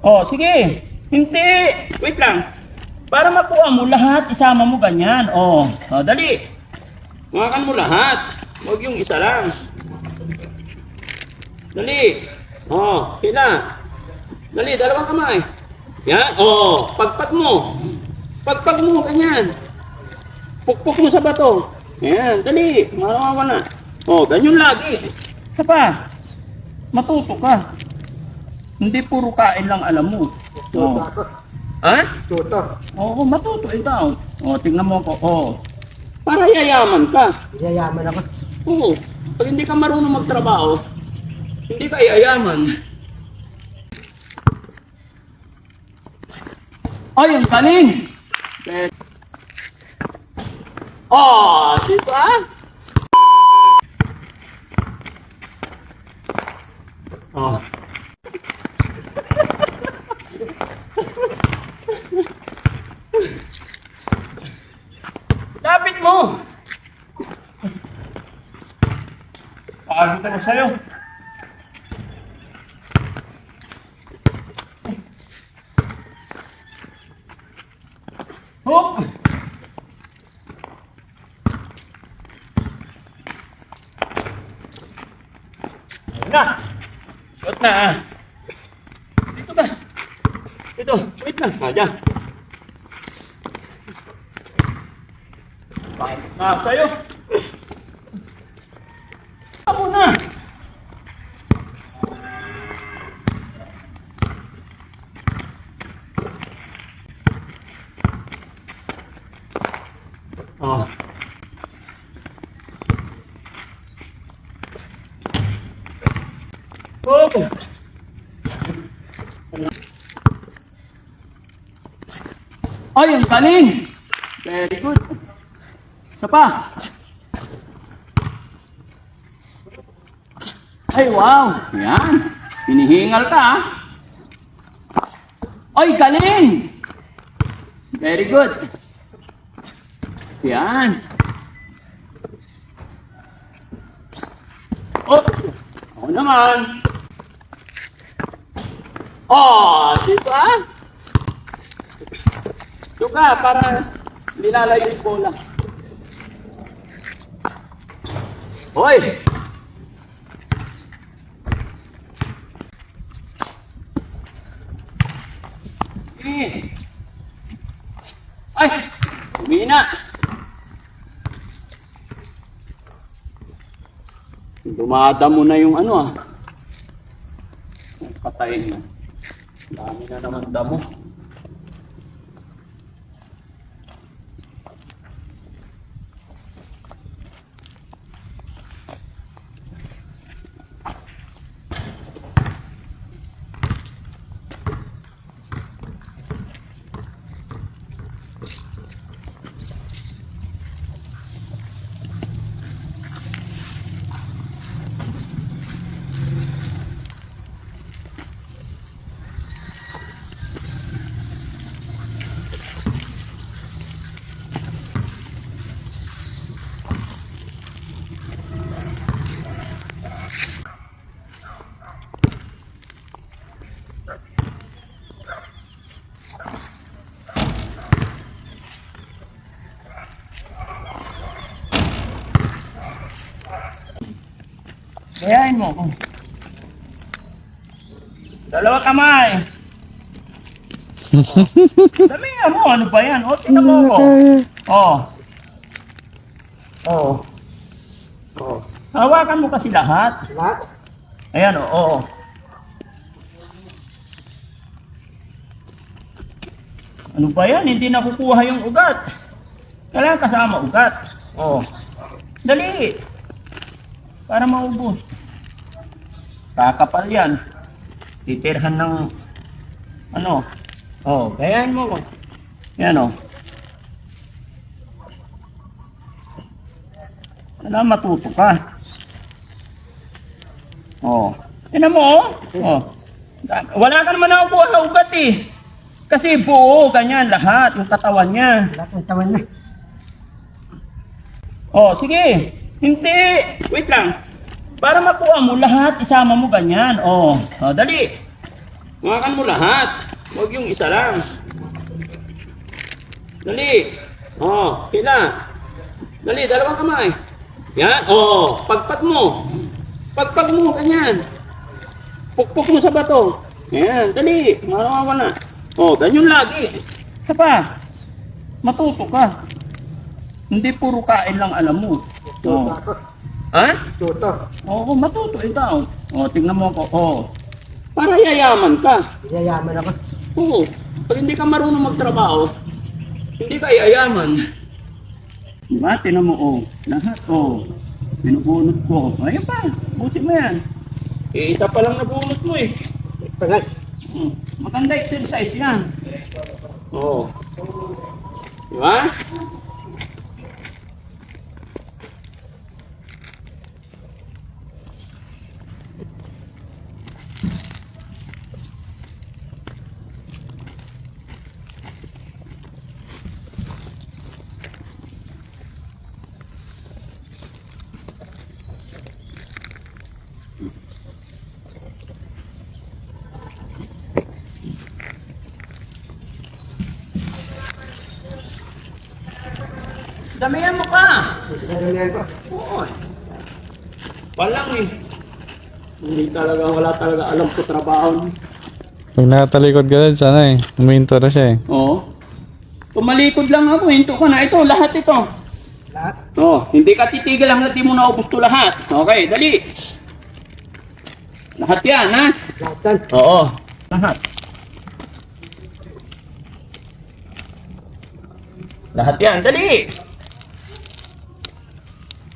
Oh, sige. Hindi. Wait lang. Para makuha mo lahat, isama mo ganyan. Oh, dali. Hawakan mo lahat. Huwag yung isa lang. Dali. Oh, hila. Dali, dalawang kamay. Yan. Oh, pagpag mo. Pagpag mo, ganyan. Pukpok mo sa bato. Yan, dali. Marawa na. Oh, ganyan lagi. Isa pa. Matuto ka. Hindi puro kain lang alam mo. Oh. Ha? Tutor. Oo, matuto ikaw. Oh, tingnan mo ko. Oh. Para yayaman ka. Yayaman ako. Oo. Pag hindi ka marunong magtrabaho, hindi ka yayaman. Ay, ang galing! Oh, di ba? Oh. Lapit mo! Paano ko sa'yo? Hop! Ayun na! Shot na! Dito ka! Dito! Wait lang! Dyan! Bakit na sa'yo? Ako na! Oh. Oh. Ay, ang galing! Very good. Isa pa. Ay, wow! Yan. Hinihingal ka, ha? Ay, galing! Very good. Yan. Oh! Ako naman. Oh! Diba? Ito ka, para nilalayo yung bola. Hoy! Ay! Umina! Dumadamo na yung ano, ah. Patayin na. Dami na naman damo. Gayahin mo. Dalawa kamay. Damihan mo, ano ba yan? O, tingnan mo ko. Oh. Oh. Oh. Hawakan mo kasi lahat. Lahat? Ayan, oo. Ano ba yan? Hindi nakukuha yung ugat. Kailangan kasama ugat. Oo. Dali. Para maubos. Kakapal yan. Titirhan ng ano. Oh, gayahin mo ko. Yan o. Kailangan matuto ka. Oh. Tignan mo, oh. Oh. Wala ka naman nakukuha na ugat eh. Kasi buo, ganyan, lahat, yung katawan niya. Lahat ng tawan na. Oh, sige. Hindi. Wait lang. Para makuha mo lahat, isama mo ganyan. Oh, dali. Hawakan mo lahat. Huwag yung isa lang. Dali. Oh, hila. Dali, dalawang kamay. Yan. Oh, pagpag mo. Pagpag mo, ganyan. Pukpok mo sa bato. Yan, dali. Marawa na. Oh, ganyan lagi. Isa pa. Matuto ka. Hindi puro kain lang alam mo. Tuto Oh. ako. Ha? Tuto. Oo, matuto ikaw. Oh, tingnan mo ako. Oh. Para yayaman ka. Yayaman ako. Oo. Pag hindi ka marunong magtrabaho, hindi ka yayaman. Diba? Tinan mo, oh. Lahat, oh. Binubunot ko. Ayun pa. Busin mo yan. Isa pa lang nabunot mo eh. Pagay. Maganda exercise yan. Oo. Diba? Damihan mo ka. Dadamihan ko. Oo. Walang eh. Hindi talaga, wala talaga alam ko trabaho. Pag nakatalikod ka dyan, sana eh. Uminto na siya eh. Oo. Tumalikod lang ako, hinto ko na. Ito, lahat ito. Lahat. Oh, hindi ka titigil hanggat di mo naubos to lahat. Okay, dali. Lahat yan, ha? Lahat yan. Oo. Lahat. Lahat yan, dali.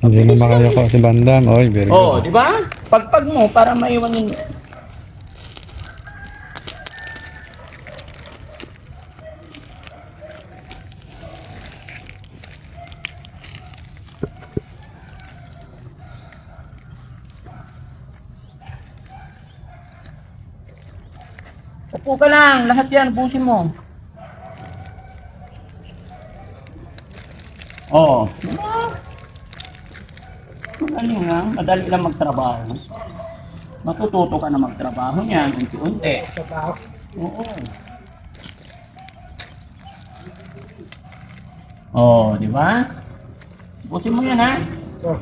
Hindi na makayako si Bandam. Oy, very Oo, good. di ba? Pagpag mo para maiwan yun. Upo ka lang, lahat yan, busin mo. Oo. Magaling lang, madali lang magtrabaho. Matututo ka na magtrabaho niyan, unti-unti. Trabaho. Oo. Oo, di ba? Ubusin mo yan, ha? Oh.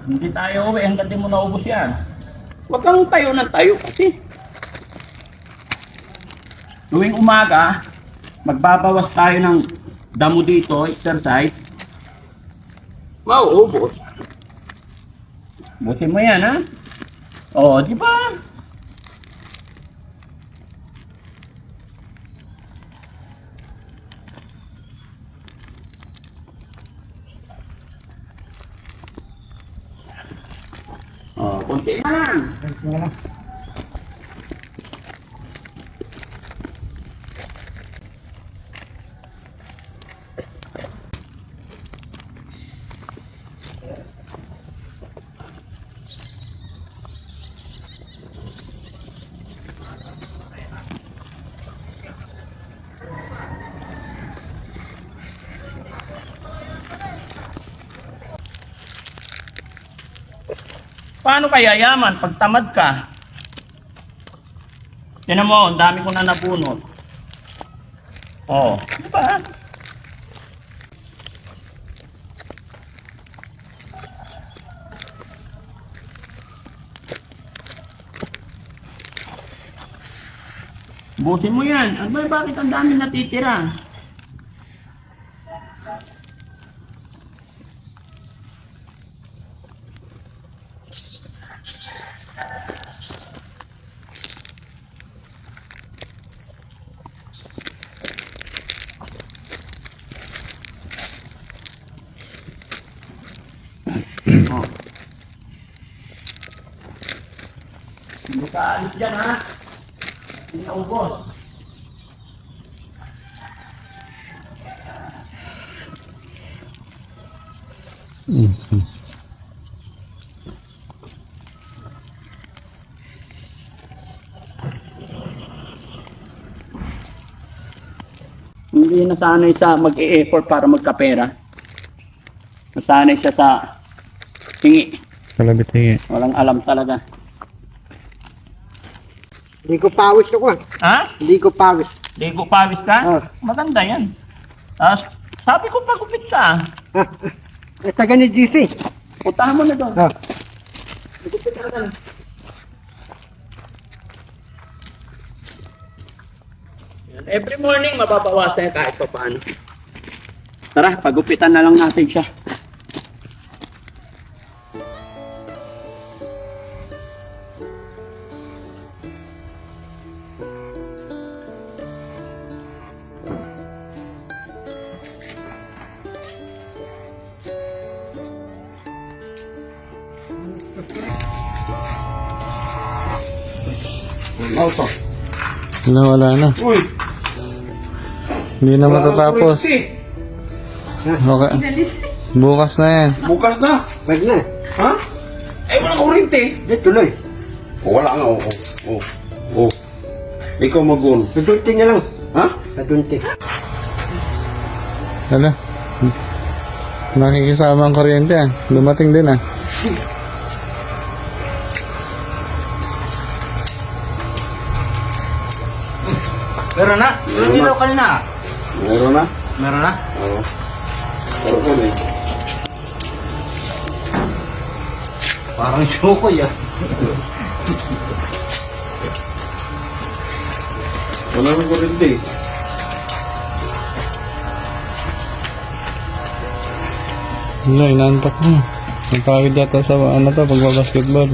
Hindi tayo uwi hanggang di mo naubos yan. Huwag kang tayo ng tayo kasi. Tuwing umaga, magbabawas tayo ng damo dito, exercise. Mauubos. Ubusin mo yan, ha? Oo, di ba? Oh, konti na lang. Ganito na lang. Paano kaya yaman pag tamad ka? Tinan mo, ang dami ko na nabunot. Oh, di ba? Busin mo yan. Ano ba, bakit ang dami natitira? Oh. Hindi ka alis dyan, ha? Hindi na ubos. Hindi nasanay sa mag-e-effort para magkapera. Nasanay siya sa hingi. Kalabit hingi. Walang alam talaga. Hindi ko pawis ako ah. Ha? Hindi ko pawis. Ligo pawis ka? Oo. Maganda yan. Sabi ko pagupit ka. Ah, taga ni GC. Puntahan mo na doon. Ah, Pagupit ka na. Yan. Every morning, mababawasan yan kahit pa paano. Tara, pagupitan na lang natin siya. Auto. Wala na. Uy! Hindi na matatapos. Okay. Bukas na yan. Bukas na. pwede na. Ha? Eh, walang kurente. Hindi, tuloy. Wala nga, oo. Oo. Ikaw mag-on. Nadunti na lang. Ha? Nadunti. Hala. Nakikisama ang kuryente ah. Dumating din ah. Meron na? Meron ilaw kanina. Meron na? Meron na? Oo. Meron na eh. Parang syukoy ah. Wala na kurente. Wala, inaantok na. Nagpawid yata sa ano to, pagbabasketball.